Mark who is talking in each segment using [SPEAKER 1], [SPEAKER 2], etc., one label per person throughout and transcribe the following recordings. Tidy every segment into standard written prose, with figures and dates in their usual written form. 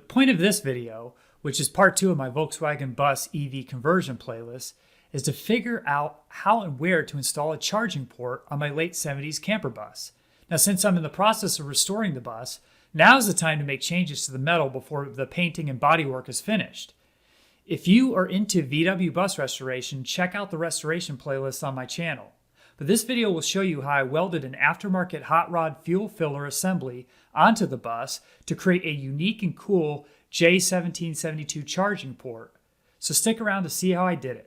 [SPEAKER 1] point of this video, which is part 2 of my Volkswagen Bus EV conversion playlist, is to figure out how and where to install a charging port on my late 70s camper bus. Now, since I'm in the process of restoring the bus, now's the time to make changes to the metal before the painting and bodywork is finished. If you are into VW bus restoration, check out the restoration playlist on my channel. But this video will show you how I welded an aftermarket hot rod fuel filler assembly onto the bus to create a unique and cool J1772 charging port. So stick around to see how I did it.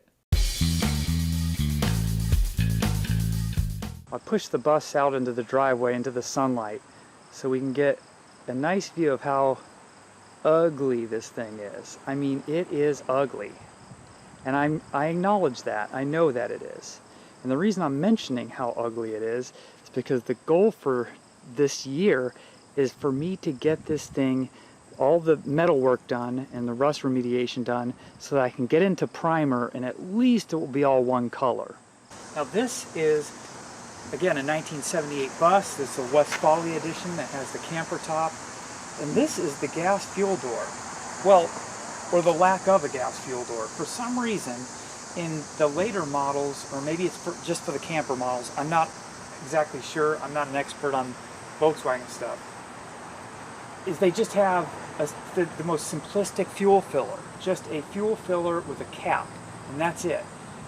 [SPEAKER 1] I pushed the bus out into the driveway, into the sunlight, so we can get a nice view of how ugly this thing is. I mean, it is ugly. And I acknowledge that. I know that it is. And the reason I'm mentioning how ugly it is because the goal for this year is for me to get this thing, all the metal work done and the rust remediation done, so that I can get into primer and at least it will be all one color. Now this is, again, a 1978 bus. This is a Westfalia edition that has the camper top. And this is the gas fuel door. Well, or the lack of a gas fuel door. For some reason, in the later models, or maybe it's just for the camper models, I'm not exactly sure, I'm not an expert on Volkswagen stuff, is they just have the most simplistic fuel filler. Just a fuel filler with a cap, and that's it.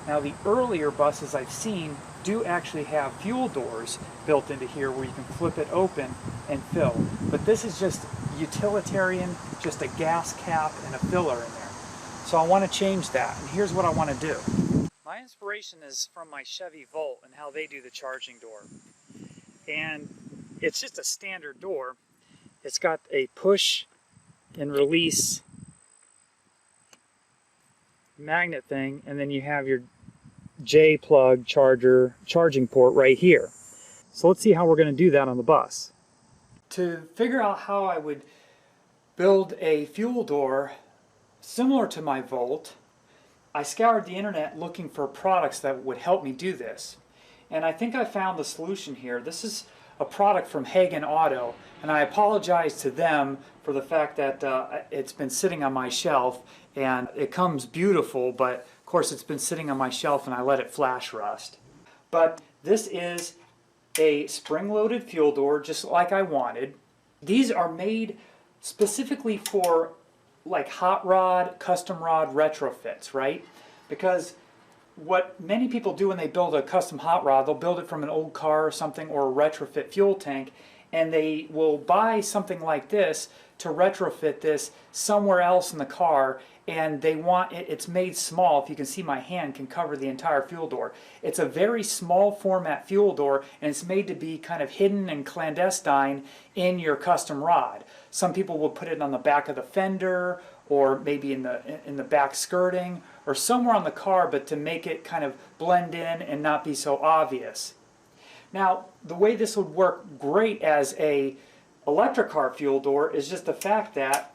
[SPEAKER 1] Now the earlier buses I've seen do actually have fuel doors built into here where you can flip it open and fill. But this is just utilitarian, just a gas cap and a filler in there. So I want to change that, and here's what I want to do. My inspiration is from my Chevy Volt and how they do the charging door. And it's just a standard door. It's got a push and release magnet thing, and then you have your J plug charging port right here. So let's see how we're going to do that on the bus. To figure out how I would build a fuel door similar to my Volt, I scoured the internet looking for products that would help me do this. And I think I found the solution here. This is a product from Hagan Auto, and I apologize to them for the fact that it's been sitting on my shelf, and it comes beautiful, but of course it's been sitting on my shelf and I let it flash rust. But this is a spring-loaded fuel door, just like I wanted. These are made specifically for like hot rod, custom rod retrofits, right? Because what many people do when they build a custom hot rod, they'll build it from an old car or something, or a retrofit fuel tank, and they will buy something like this to retrofit this somewhere else in the car, and they want it, it's made small. If you can see, my hand can cover the entire fuel door. It's a very small format fuel door, and it's made to be kind of hidden and clandestine in your custom rod. Some people will put it on the back of the fender, or maybe in the back skirting, or somewhere on the car, but to make it kind of blend in and not be so obvious. Now, the way this would work great as a electric car fuel door is just the fact that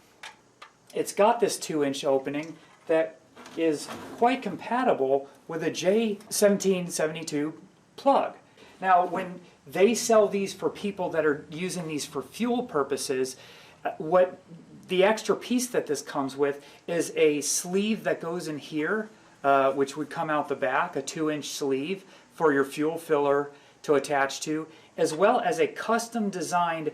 [SPEAKER 1] it's got this 2-inch opening that is quite compatible with a J1772 plug. Now, when they sell these for people that are using these for fuel purposes, what the extra piece that this comes with is a sleeve that goes in here, which would come out the back, a 2-inch sleeve for your fuel filler to attach to, as well as a custom designed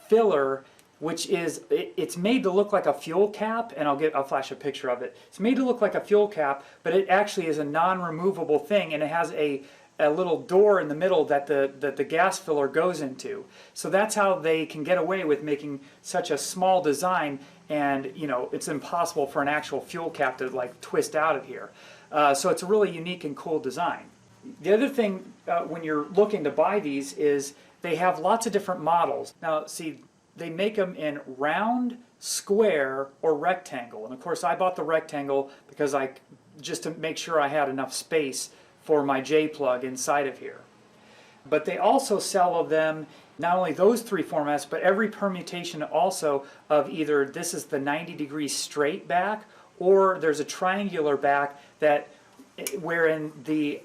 [SPEAKER 1] filler, which is, it's made to look like a fuel cap, and I'll flash a picture of it. It's made to look like a fuel cap, but it actually is a non-removable thing, and it has a little door in the middle that the gas filler goes into. So that's how they can get away with making such a small design, and you know, it's impossible for an actual fuel cap to like twist out of here. So it's a really unique and cool design. The other thing when you're looking to buy these is they have lots of different models. Now see, they make them in round, square, or rectangle. And of course I bought the rectangle because just to make sure I had enough space for my J plug inside of here. But they also sell of them, not only those 3 formats, but every permutation also of either this is the 90-degree straight back, or there's a triangular back that wherein the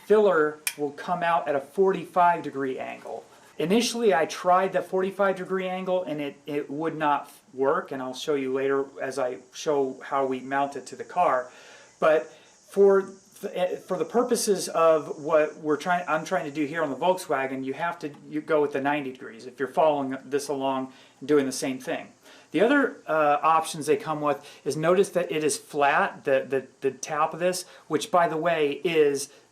[SPEAKER 1] filler will come out at a 45-degree angle. Initially, I tried the 45-degree angle and it would not work, and I'll show you later as I show how we mount it to the car. But for the purposes of what I'm trying to do here on the Volkswagen, you go with the 90 degrees if you're following this along and doing the same thing. The other options they come with is, notice that it is flat, the top of this, which by the way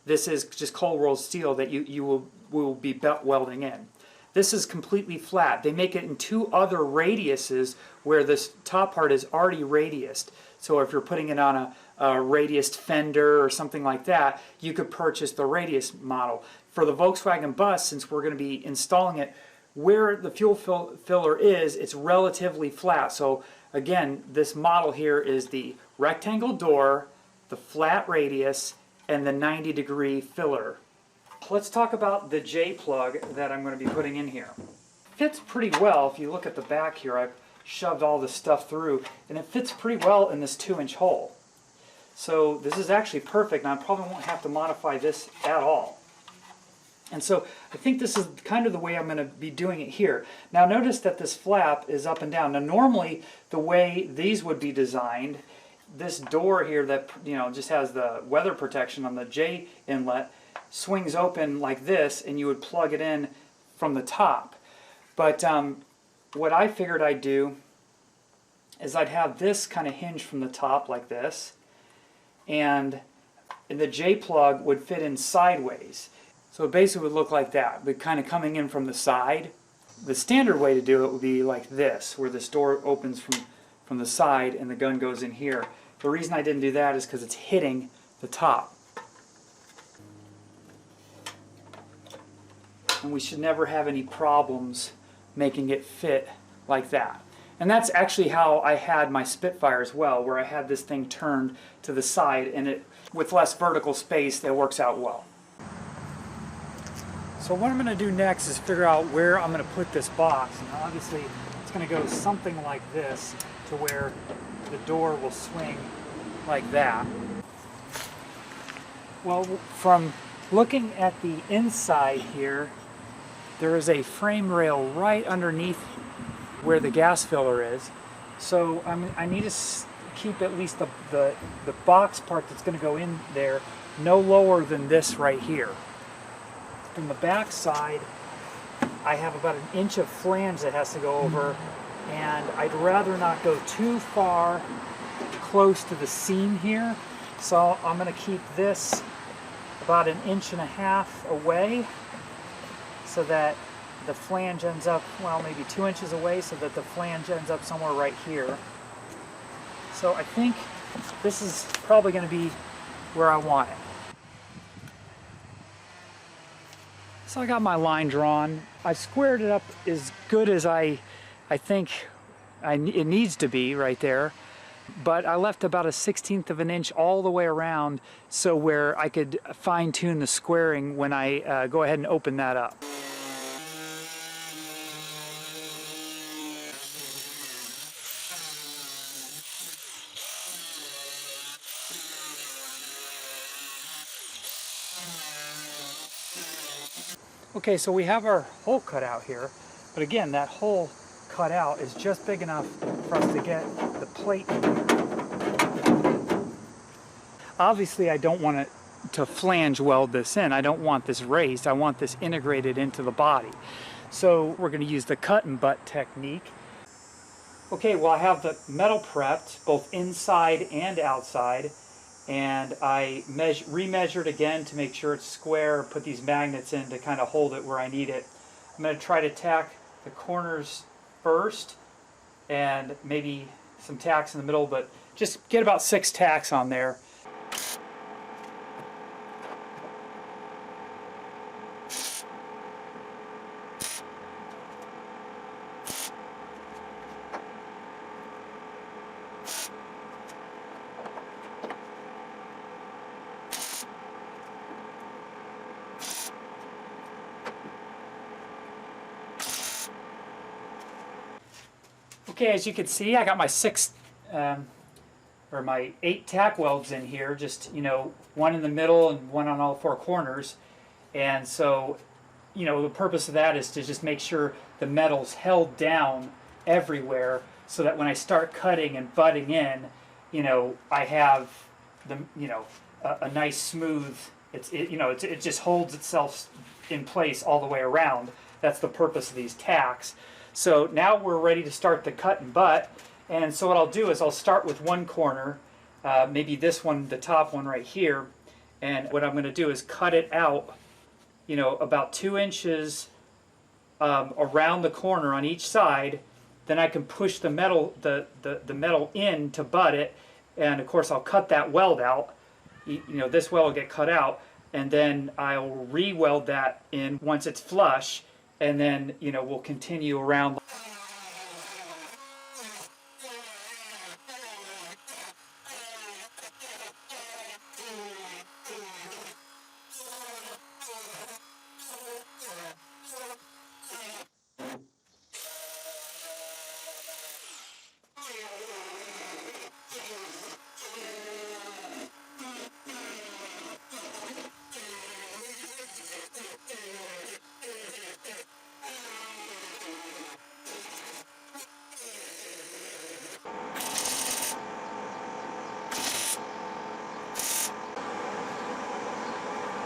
[SPEAKER 1] this is just cold rolled steel that you will be belt welding in. This is completely flat. They make it in two other radiuses where this top part is already radiused. So if you're putting it on a radiused fender or something like that, you could purchase the radius model. For the Volkswagen Bus, since we're going to be installing it where the fuel filler is, it's relatively flat. So again, this model here is the rectangle door, the flat radius, and the 90-degree filler. Let's talk about the J plug that I'm going to be putting in here. Fits pretty well. If you look at the back here, I've shoved all this stuff through, and it fits pretty well in this 2-inch hole. So this is actually perfect, and I probably won't have to modify this at all. And so I think this is kind of the way I'm going to be doing it here. Now notice that this flap is up and down. Now normally the way these would be designed, this door here that just has the weather protection on the J inlet swings open like this, and you would plug it in from the top. But what I figured I'd do is I'd have this kind of hinge from the top like this, and the J plug would fit in sideways. So it basically would look like that, but kind of coming in from the side. The standard way to do it would be like this, where this door opens from the side and the gun goes in here. The reason I didn't do that is because it's hitting the top. And we should never have any problems making it fit like that. And that's actually how I had my Spitfire as well, where I had this thing turned to the side, and with less vertical space, that works out well. So what I'm going to do next is figure out where I'm going to put this box. And obviously it's going to go something like this, to where the door will swing like that. Well, from looking at the inside here, there is a frame rail right underneath where the gas filler is. So I need to keep at least the box part that's going to go in there no lower than this right here. From the back side, I have about 1 inch of flange that has to go over, and I'd rather not go too far close to the seam here. So I'm going to keep this about 1.5 inches away, so that the flange ends up, well, maybe 2 inches away, so that the flange ends up somewhere right here. So I think this is probably going to be where I want it. So I got my line drawn. I squared it up as good as I think it needs to be right there. But I left about 1/16 of an inch all the way around, so where I could fine-tune the squaring when I go ahead and open that up. Okay, so we have our hole cut out here, but again, that hole cut out is just big enough for us to get the plate in here. Obviously, I don't want to flange weld this in. I don't want this raised. I want this integrated into the body. So we're going to use the cut and butt technique. Okay, well, I have the metal prepped both inside and outside, and I remeasured again to make sure it's square, put these magnets in to kind of hold it where I need it. I'm going to try to tack the corners first, and maybe some tacks in the middle, but just get about 6 tacks on there. Okay, as you can see, I got my 8 tack welds in here, just, one in the middle and one on all 4 corners. And so, you know, the purpose of that is to just make sure the metal's held down everywhere, so that when I start cutting and butting in, you know, I have the, you know, a nice smooth, it just holds itself in place all the way around. That's the purpose of these tacks. So now we're ready to start the cut and butt. And so what I'll do is I'll start with one corner, maybe this one, the top one right here. And what I'm going to do is cut it out, you know, about 2 inches around the corner on each side. Then I can push the metal, the metal in to butt it. And of course I'll cut that weld out. You know, this weld will get cut out. And then I'll re-weld that in once it's flush. And then, you know, we'll continue around.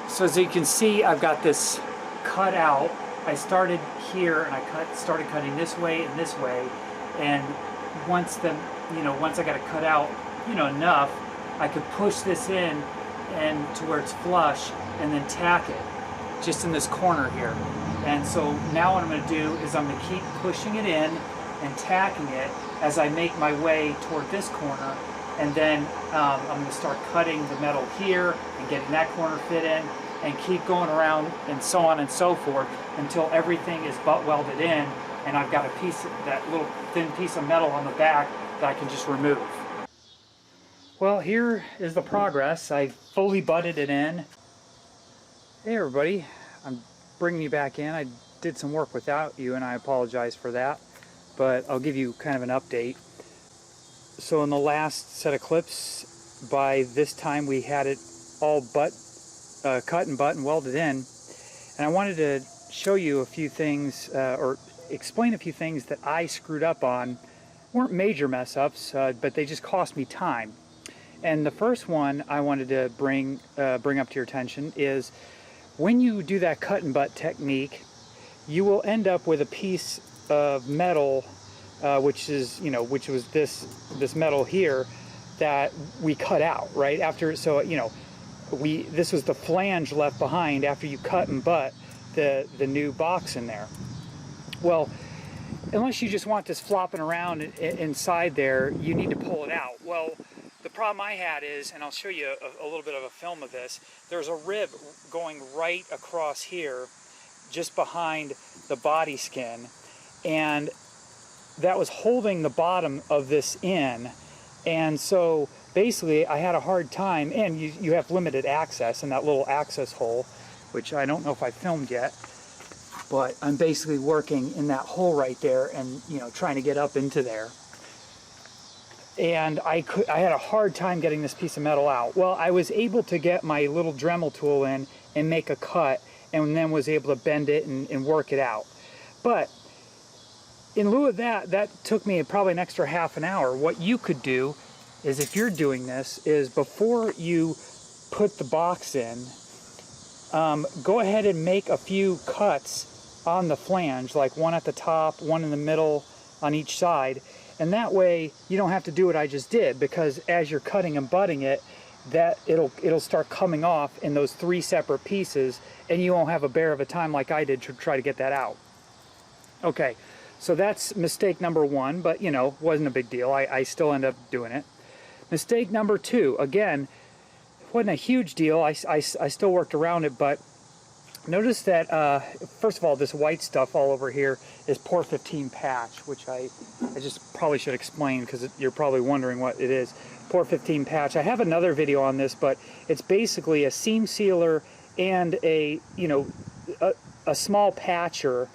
[SPEAKER 1] So as you can see, I've got this cut out. I started here and I started cutting this way and this way, and once I got it cut out, you know, enough, I could push this in and to where it's flush and then tack it just in this corner here. And so now what I'm going to do is I'm going to keep pushing it in and tacking it as I make my way toward this corner, and then I'm going to start cutting the metal here and getting that corner fit in, and keep going around and so on and so forth until everything is butt welded in, and I've got a piece of that little thin piece of metal on the back that I can just remove. Well, here is the progress. I fully butted it in. Hey everybody, I'm bringing you back in. I did some work without you and I apologize for that, but I'll give you kind of an update. So in the last set of clips, by this time we had it all cut and butt and welded in, and I wanted to show you a few things or explain a few things that I screwed up on. Weren't major mess ups, but they just cost me time. And the first one I wanted to bring up to your attention is when you do that cut and butt technique, you will end up with a piece of metal, which was this metal here that we cut out right after. So you know, this was the flange left behind after you cut and butt the new box in there. Well, unless you just want this flopping around inside there, you need to pull it out. Well, the problem I had is, and I'll show you a little bit of a film of this, there's a rib going right across here, just behind the body skin, and that was holding the bottom of this in. And so basically I had a hard time, and you have limited access in that little access hole, which I don't know if I filmed yet, but I'm basically working in that hole right there and, you know, trying to get up into there. And I had a hard time getting this piece of metal out. Well, I was able to get my little Dremel tool in and make a cut, and then was able to bend it and work it out. But in lieu of that, that took me probably an extra half an hour. What you could do is, if you're doing this, is before you put the box in, go ahead and make a few cuts on the flange, like one at the top, one in the middle, on each side. And that way you don't have to do what I just did, because as you're cutting and butting it, that it'll start coming off in those 3 separate pieces, and you won't have a bear of a time like I did to try to get that out. Okay, so that's mistake number 1, but you know, wasn't a big deal. I still end up doing it. Mistake number 2, again, wasn't a huge deal. I still worked around it, but notice that first of all, this white stuff all over here is port 15 patch, which I just probably should explain, because you're probably wondering what it is. Port 15 patch. I have another video on this, but it's basically a seam sealer and a small patcher,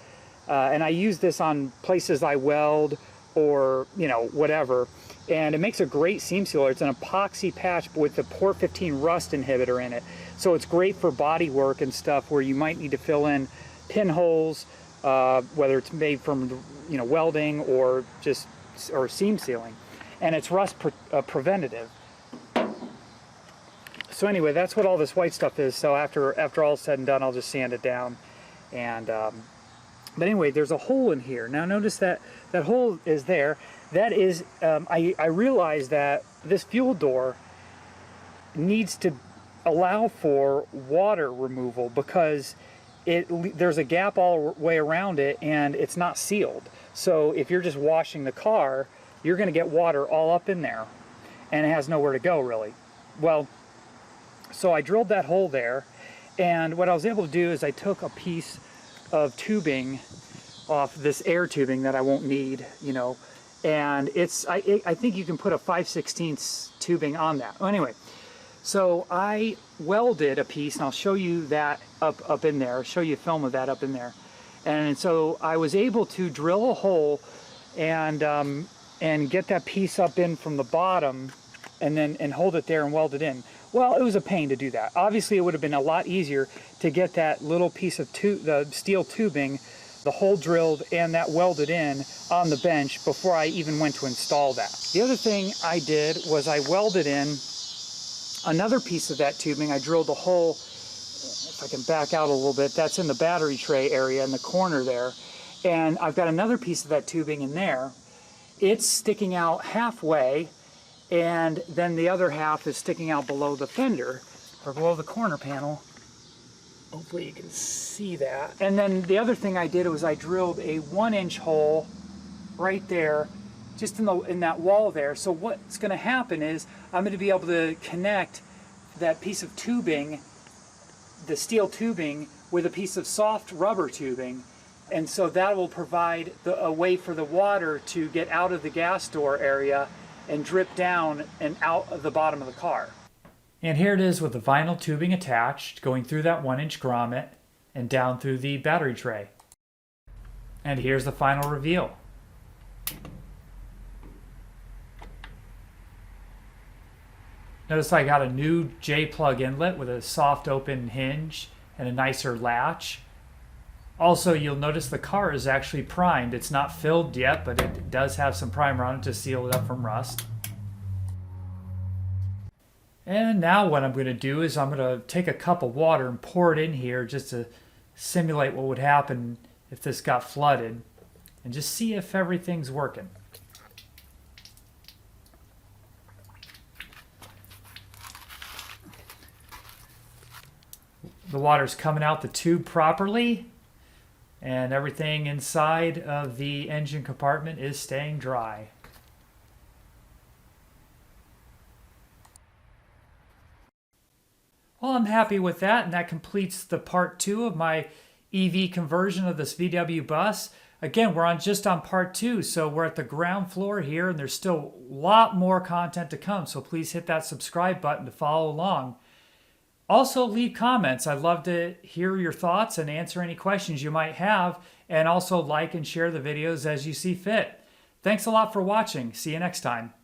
[SPEAKER 1] and I use this on places I weld or whatever, and it makes a great seam sealer. It's an epoxy patch with the port 15 rust inhibitor in it, so it's great for body work and stuff where you might need to fill in pinholes, whether it's made from welding or seam sealing, and it's rust preventative. So anyway, that's what all this white stuff is. So after all is said and done, I'll just sand it down. And but anyway, there's a hole in here. Now notice that hole is there. That is, I realize that this fuel door needs to allow for water removal because there's a gap all the way around it and it's not sealed. So if you're just washing the car, you're going to get water all up in there and it has nowhere to go really. Well, so I drilled that hole there, and what I was able to do is I took a piece of tubing off this air tubing that I won't need, and I think you can put a 5/16 tubing on that. Well, anyway, so I welded a piece, and I'll show you that up in there, show you a film of that up in there. And so I was able to drill a hole and get that piece up in from the bottom and hold it there and weld it in. Well, it was a pain to do that. Obviously, it would have been a lot easier to get that little piece of the steel tubing, the hole drilled and that welded in on the bench before I even went to install that. The other thing I did was I welded in another piece of that tubing. I drilled a hole, if I can back out a little bit, that's in the battery tray area in the corner there. And I've got another piece of that tubing in there. It's sticking out halfway, and then the other half is sticking out below the fender, or below the corner panel. Hopefully you can see that. And then the other thing I did was I drilled a 1-inch hole right there, just in that wall there. So what's going to happen is I'm going to be able to connect that piece of tubing, the steel tubing, with a piece of soft rubber tubing. And so that will provide a way for the water to get out of the gas door area and drip down and out of the bottom of the car. And here it is with the vinyl tubing attached, going through that 1-inch grommet and down through the battery tray. And here's the final reveal. Notice I got a new J-plug inlet with a soft open hinge and a nicer latch. Also, you'll notice the car is actually primed. It's not filled yet, but it does have some primer on it to seal it up from rust. And now what I'm going to do is I'm going to take a cup of water and pour it in here just to simulate what would happen if this got flooded, and just see if everything's working. The water's coming out the tube properly, and everything inside of the engine compartment is staying dry. Well, I'm happy with that, and that completes the part 2 of my EV conversion of this VW bus. Again, we're just on part 2, so we're at the ground floor here, and there's still a lot more content to come, so please hit that subscribe button to follow along. Also, leave comments. I'd love to hear your thoughts and answer any questions you might have, and also like and share the videos as you see fit. Thanks a lot for watching. See you next time.